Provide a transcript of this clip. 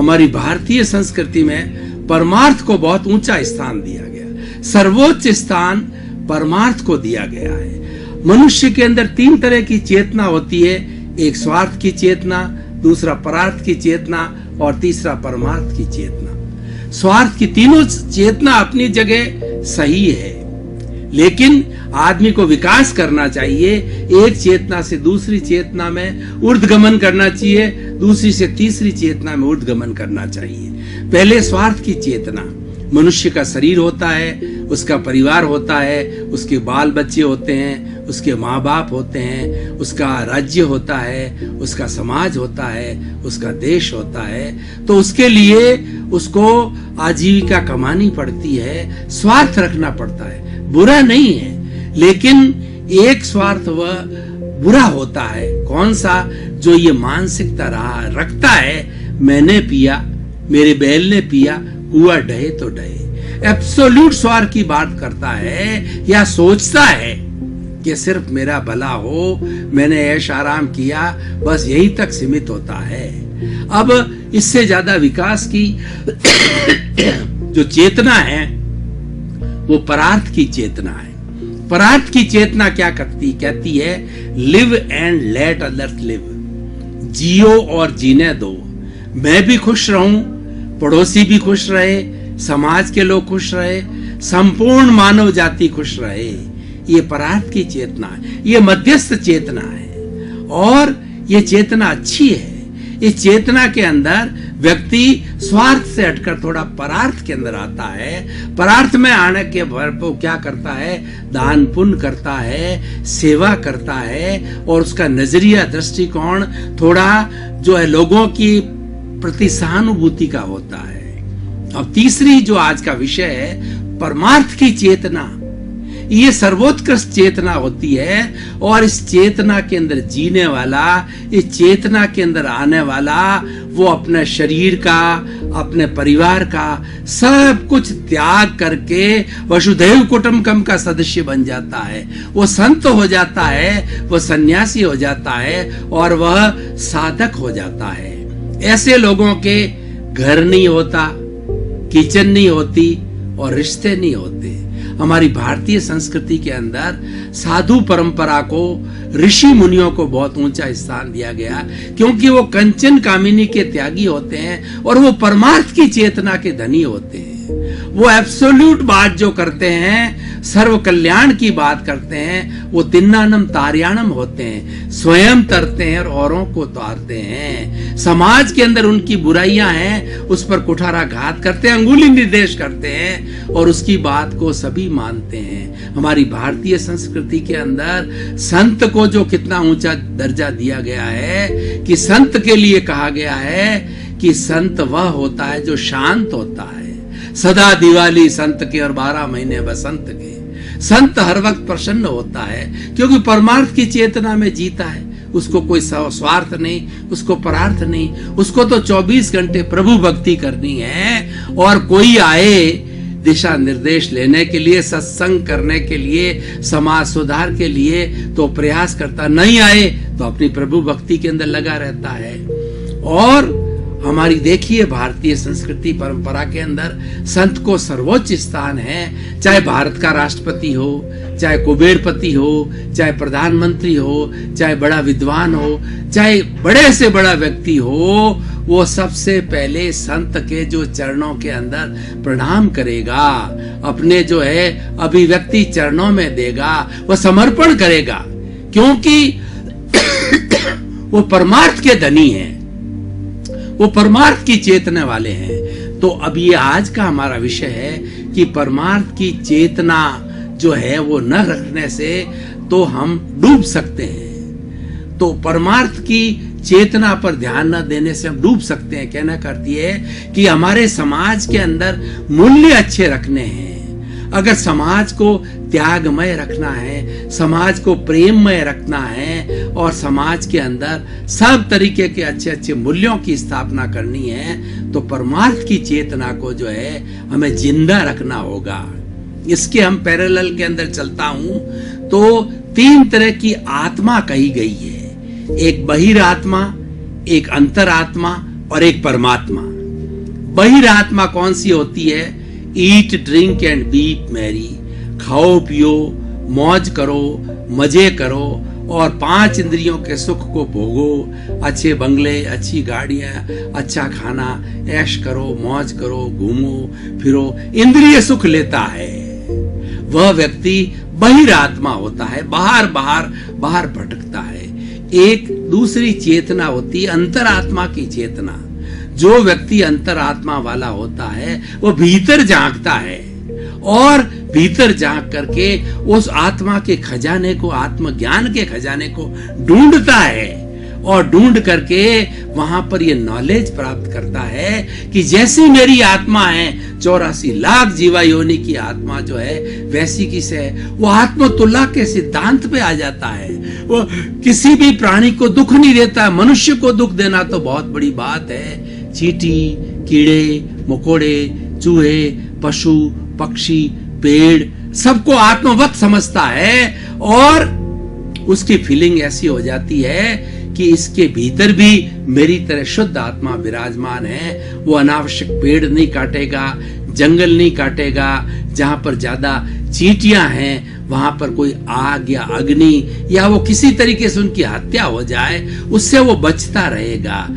हमारी भारतीय संस्कृति में परमार्थ को बहुत ऊंचा स्थान दिया गया, सर्वोच्च स्थान परमार्थ को दिया गया है। मनुष्य के अंदर 3 तरह की चेतना होती है, एक स्वार्थ की चेतना, दूसरा परार्थ की चेतना और तीसरा परमार्थ की चेतना। स्वार्थ की तीनों चेतना अपनी जगह सही है, लेकिन आदमी को विकास करना चाहिए, एक चेतना से दूसरी चेतना में ऊर्ध्वगमन करना चाहिए, दूसरी से तीसरी चेतना में ऊर्ध्वगमन करना चाहिए। पहले स्वार्थ की चेतना, मनुष्य का शरीर होता है, उसका परिवार होता है, उसके बाल बच्चे होते हैं, उसके माँ बाप होते हैं, उसका राज्य होता है, उसका समाज होता है, उसका देश होता है, तो उसके लिए उसको आजीविका कमानी पड़ती है, स्वार्थ रखना पड़ता है। बुरा नहीं है, लेकिन एक स्वार्थ वह बुरा होता है, कौन सा? जो ये मानसिकता रखता है, मैंने पिया, मेरे बैल ने पिया, कुआ ढहे तो ढहे। एब्सोल्यूट स्वार्थ की बात करता है या सोचता है कि सिर्फ मेरा भला हो, मैंने ऐश आराम किया, बस यही तक सीमित होता है। अब इससे ज्यादा विकास की जो चेतना है वो परार्थ की चेतना है। परार्थ की चेतना क्या कहती है? Live and let others live, जियो और जीने दो, मैं भी खुश रहूं, पड़ोसी भी खुश रहे, समाज के लोग खुश रहे, संपूर्ण मानव जाति खुश रहे। ये परार्थ की चेतना है, ये मध्यस्थ चेतना है और ये चेतना अच्छी है। इस चेतना के अंदर व्यक्ति स्वार्थ से हटकर थोड़ा परार्थ के अंदर आता है। परार्थ में आने के भर वो क्या करता है? दान पुण्य करता है, सेवा करता है और उसका नजरिया दृष्टिकोण थोड़ा जो है लोगों की प्रति सहानुभूति का होता है। अब तीसरी जो आज का विषय है, परमार्थ की चेतना, ये सर्वोत्कृष्ट चेतना होती है और इस चेतना के अंदर जीने वाला, इस चेतना के अंदर आने वाला, वो अपने शरीर का, अपने परिवार का सब कुछ त्याग करके वसुधैव कुटुंबकम का सदस्य बन जाता है। वो संत हो जाता है, वो सन्यासी हो जाता है और वह साधक हो जाता है। ऐसे लोगों के घर नहीं होता, किचन नहीं होती और रिश्ते नहीं होते। हमारी भारतीय संस्कृति के अंदर साधु परंपरा को, ऋषि मुनियों को बहुत ऊंचा स्थान दिया गया, क्योंकि वो कंचन कामिनी के त्यागी होते हैं और वो परमार्थ की चेतना के धनी होते हैं। वो एब्सोल्यूट बात जो करते हैं, सर्व कल्याण की बात करते हैं, वो तिन्नानम तार्याणम होते हैं, स्वयं तरते हैं और औरों को तारते हैं। समाज के अंदर उनकी बुराइयां हैं, उस पर कुठाराघात करते हैं, अंगुली निर्देश करते हैं और उसकी बात को सभी मानते हैं। हमारी भारतीय संस्कृति के अंदर संत को जो कितना ऊंचा दर्जा दिया गया है कि संत के लिए कहा गया है कि संत वह होता है जो शांत होता है। सदा दिवाली संत के और 12 महीने बसंत के। संत हर वक्त प्रसन्न होता है क्योंकि परमार्थ की चेतना में जीता है। उसको कोई स्वार्थ नहीं, उसको परार्थ नहीं, उसको तो 24 घंटे प्रभु भक्ति करनी है। और कोई आए दिशा निर्देश लेने के लिए, सत्संग करने के लिए, समाज सुधार के लिए तो प्रयास करता, नहीं आए तो अपनी प्रभु भक्ति के अंदर लगा रहता है। और हमारी देखिए भारतीय संस्कृति परंपरा के अंदर संत को सर्वोच्च स्थान है। चाहे भारत का राष्ट्रपति हो, चाहे कुबेरपति हो, चाहे प्रधानमंत्री हो, चाहे बड़ा विद्वान हो, चाहे बड़े से बड़ा व्यक्ति हो, वो सबसे पहले संत के जो चरणों के अंदर प्रणाम करेगा, अपने जो है अभिव्यक्ति चरणों में देगा, वह समर्पण करेगा, क्योंकि वो परमार्थ के धनी हैं, वो परमार्थ की चेतने वाले हैं। तो अब ये आज का हमारा विषय है कि परमार्थ की चेतना जो है वो न रखने से तो हम डूब सकते हैं। तो परमार्थ की चेतना पर ध्यान न देने से हम डूब सकते हैं। कहना करती है कि हमारे समाज के अंदर मूल्य अच्छे रखने हैं। अगर समाज को त्यागमय रखना है, समाज को प्रेममय रखना है और समाज के अंदर सब तरीके के अच्छे अच्छे मूल्यों की स्थापना करनी है, तो परमार्थ की चेतना को जो है हमें जिंदा रखना होगा। इसके हम पैरेलल के अंदर चलता हूं तो 3 तरह की आत्मा कही गई है। एक बहिरात्मा, एक अंतरात्मा और एक परमात्मा। बहिरात्मा कौन सी होती है? Eat drink and be merry, खाओ पियो, मौज करो, मजे करो और 5 इंद्रियों के सुख को भोगो। अच्छे बंगले, अच्छी गाड़ियां, अच्छा खाना, ऐश करो, मौज करो, घूमो फिरो, इंद्रिय सुख लेता है। वह व्यक्ति बहिरात्मा होता है, बाहर भटकता है। एक दूसरी चेतना होती है अंतरात्मा की चेतना। जो व्यक्ति अंतरात्मा वाला होता है वो भीतर झांकता है और भीतर झांक करके उस आत्मा के खजाने को, आत्मज्ञान के खजाने को ढूंढता है और ढूंढ करके वहां पर ये नॉलेज प्राप्त करता है कि जैसी मेरी आत्मा है, 84 लाख जीवा योनि की आत्मा जो है वैसी की से है। वो आत्मतुल्ला के सिद्धांत पे आ जाता है। वो किसी भी प्राणी को दुख नहीं देता। मनुष्य को दुख देना तो बहुत बड़ी बात है। चींटी, कीड़े मकोड़े, चूहे, पशु पक्षी, पेड़ सबको आत्मवत समझता है और उसकी फीलिंग ऐसी हो जाती है कि इसके भीतर भी मेरी तरह शुद्ध आत्मा विराजमान है। वो अनावश्यक पेड़ नहीं काटेगा, जंगल नहीं काटेगा। जहां पर ज्यादा चींटियां हैं वहां पर कोई आग या अग्नि या वो किसी तरीके से उनकी हत्या हो जाए उससे वो बचता रहेगा,